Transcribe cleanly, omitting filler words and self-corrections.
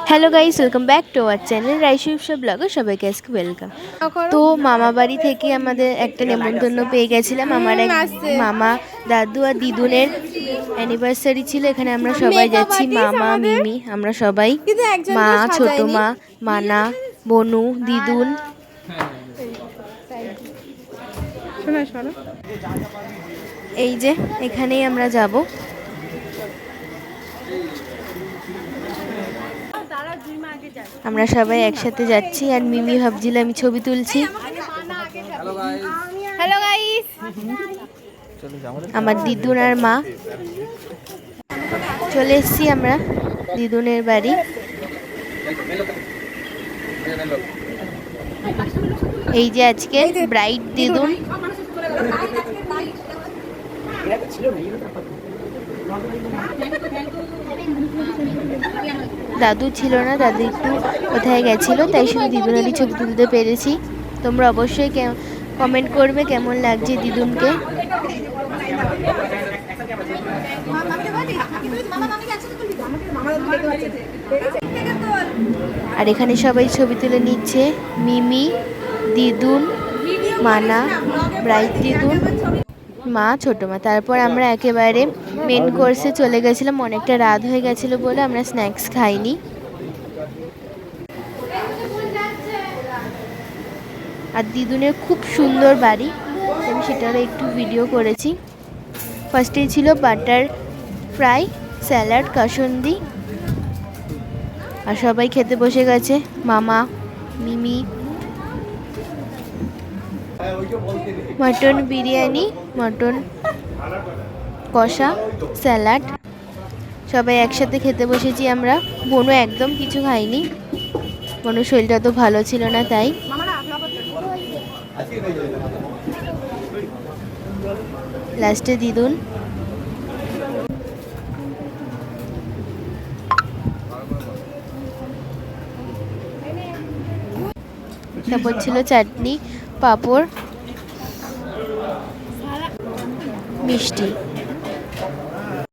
Hello guys, welcome back to our channel রাইসুপসা ব্লগে সবাইকে আজকে ওয়েলকাম। তো মামা বাড়ি থেকে আমাদের একটা নেমন্তন্ন পেয়ে গেছিলাম। আমার এক মামা, দাদু আর দিদুনের অ্যানিভার্সারি ছিল। এখানে আমরা সবাই যাচ্ছি, মামা, মিমি, আমরা সবাই, মা, ছোটো মা, মানা, বনু, দিদুন। এই যে এখানেই আমরা যাব। আমরা সবাই একসাথে যাচ্ছি আর মিমি ভাবছিল আমি ছবি তুলছি। হ্যালো গাইস, আমার দিদুন আর মা চলে এসেছি আমরা দিদুনের বাড়ি। এই যে আজকে ব্রাইড দিদুন। দাদু ছিল না, দাদু একটু কোথায় গেছিলো, তাই শুধু দিদুনেরই ছবি তুলতে পেরেছি। তোমরা অবশ্যই কমেন্ট করবে কেমন লাগছে দিদুনকে। আর এখানে সবাই ছবি তুলে নিচ্ছে, মিমি, দিদুন, মানা, ব্রাইড দিদুন, মা, ছোটো মা। তারপর আমরা একেবারে মেন কোর্সে চলে গেছিলাম। অনেকটা রাত হয়ে গেছিলো বলে আমরা স্ন্যাক্স খাইনি। আর দিদুনের খুব সুন্দর বাড়ি, আমি সেটারও একটু ভিডিও করেছি। ফার্স্টেই ছিল বাটার ফ্রাই, স্যালাড, কাসুন্দি। আর সবাই খেতে বসে গেছে, মামা, মিমি। মটন বিরিয়ানি, মটন কষা, স্যালাড, সবাই একসাথে খেতে বসেছি আমরা। বনু একদম কিছু খাইনি, বনুর শরীরটা তো ভালো ছিল না, তাই। লাস্টে দিদুন। তারপর ছিল চাটনি, পাঁপড়, মিষ্টি।